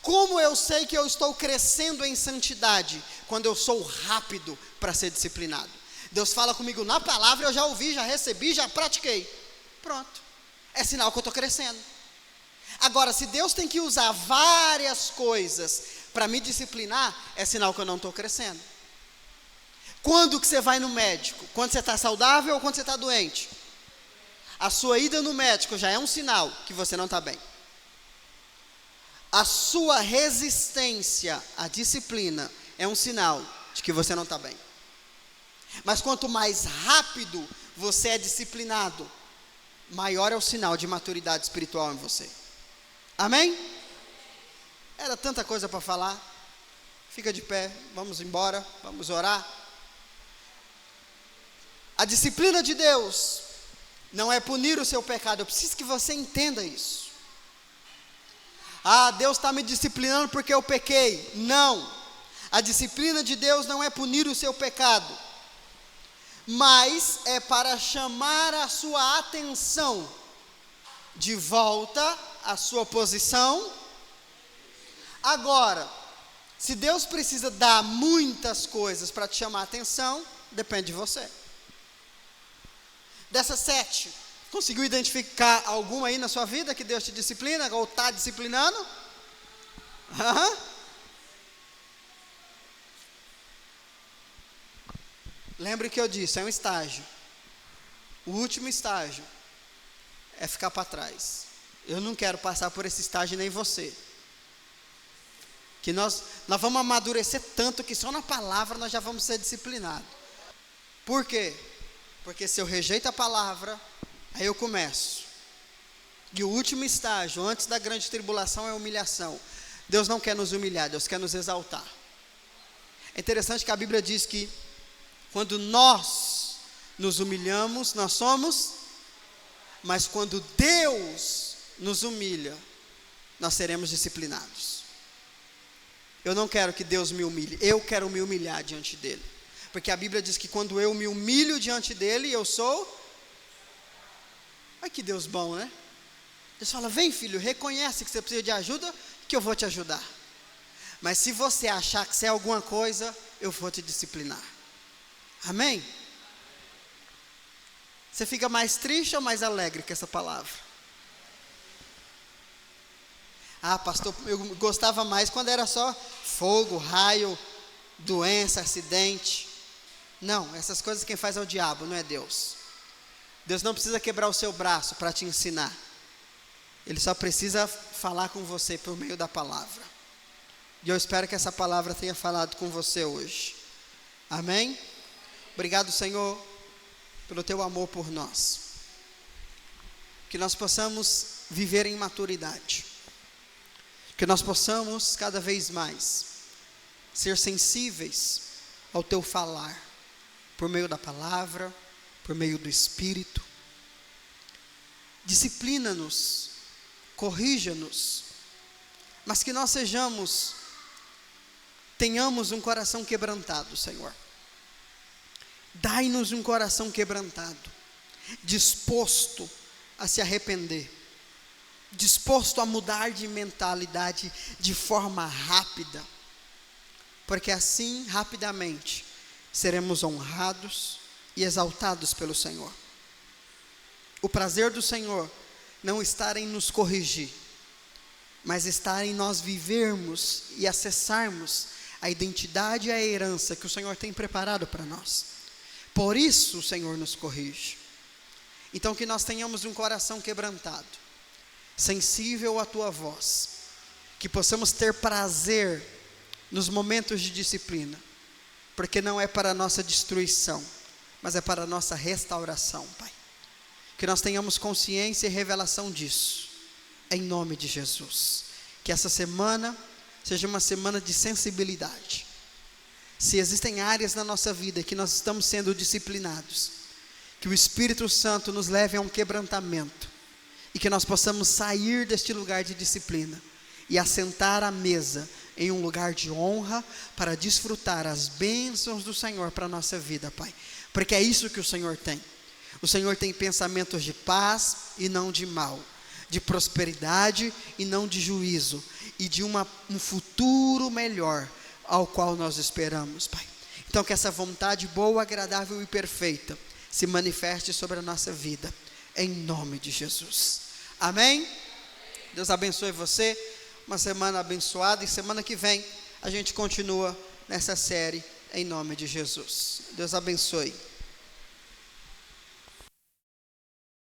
Como eu sei que eu estou crescendo em santidade? Quando eu sou rápido para ser disciplinado. Deus fala comigo na palavra, eu já ouvi, já recebi, já pratiquei. Pronto. É sinal que eu estou crescendo. Agora, se Deus tem que usar várias coisas para me disciplinar, é sinal que eu não estou crescendo. Quando que você vai no médico? Quando você está saudável ou quando você está doente? A sua ida no médico já é um sinal que você não está bem. A sua resistência à disciplina é um sinal de que você não está bem. Mas quanto mais rápido você é disciplinado, maior é o sinal de maturidade espiritual em você. Amém? Era tanta coisa para falar. Fica de pé, vamos embora, vamos orar. A disciplina de Deus não é punir o seu pecado. Eu preciso que você entenda isso. Ah, Deus está me disciplinando porque eu pequei. Não. A disciplina de Deus não é punir o seu pecado, mas é para chamar a sua atenção de volta à sua posição. Agora, se Deus precisa dar muitas coisas para te chamar a atenção, depende de você. Dessas 7, conseguiu identificar alguma aí na sua vida que Deus te disciplina ou está disciplinando? Lembre que eu disse, é um estágio. O último estágio é ficar para trás. Eu não quero passar por esse estágio nem você. Que nós vamos amadurecer tanto que só na palavra nós já vamos ser disciplinados. Por quê? Porque se eu rejeito a palavra, aí eu começo. E o último estágio, antes da grande tribulação, é a humilhação. Deus não quer nos humilhar, Deus quer nos exaltar. É interessante que a Bíblia diz que quando nós nos humilhamos, nós somos, mas quando Deus nos humilha, nós seremos disciplinados. Eu não quero que Deus me humilhe, eu quero me humilhar diante dele. Porque a Bíblia diz que quando eu me humilho diante dele, eu sou. Ai, que Deus bom, né? Deus fala, vem filho, reconhece que você precisa de ajuda, que eu vou te ajudar. Mas se você achar que você é alguma coisa, eu vou te disciplinar. Amém? Você fica mais triste ou mais alegre com essa palavra? Ah, pastor, eu gostava mais quando era só fogo, raio, doença, acidente. Não, essas coisas quem faz é o diabo, não é Deus. Deus não precisa quebrar o seu braço para te ensinar. Ele só precisa falar com você por meio da palavra. E eu espero que essa palavra tenha falado com você hoje. Amém? Obrigado, Senhor, pelo teu amor por nós. Que nós possamos viver em maturidade. Que nós possamos cada vez mais ser sensíveis ao teu falar, por meio da palavra, por meio do Espírito. Disciplina-nos, corrija-nos, mas que nós tenhamos um coração quebrantado, Senhor. Dai-nos um coração quebrantado, disposto a se arrepender, disposto a mudar de mentalidade de forma rápida, porque assim, rapidamente, seremos honrados e exaltados pelo Senhor. O prazer do Senhor não está em nos corrigir, mas está em nós vivermos e acessarmos a identidade e a herança que o Senhor tem preparado para nós. Por isso o Senhor nos corrige. Então que nós tenhamos um coração quebrantado, sensível à tua voz, que possamos ter prazer nos momentos de disciplina, porque não é para a nossa destruição, mas é para a nossa restauração, Pai. Que nós tenhamos consciência e revelação disso, em nome de Jesus. Que essa semana seja uma semana de sensibilidade. Se existem áreas na nossa vida que nós estamos sendo disciplinados, que o Espírito Santo nos leve a um quebrantamento, e que nós possamos sair deste lugar de disciplina, e assentar à mesa, em um lugar de honra, para desfrutar as bênçãos do Senhor para a nossa vida, Pai. Porque é isso que o Senhor tem. O Senhor tem pensamentos de paz e não de mal, de prosperidade e não de juízo, e de um futuro melhor, ao qual nós esperamos, Pai. Então que essa vontade boa, agradável e perfeita se manifeste sobre a nossa vida, em nome de Jesus. Amém? Deus abençoe você, uma semana abençoada, e semana que vem a gente continua nessa série, em nome de Jesus. Deus abençoe.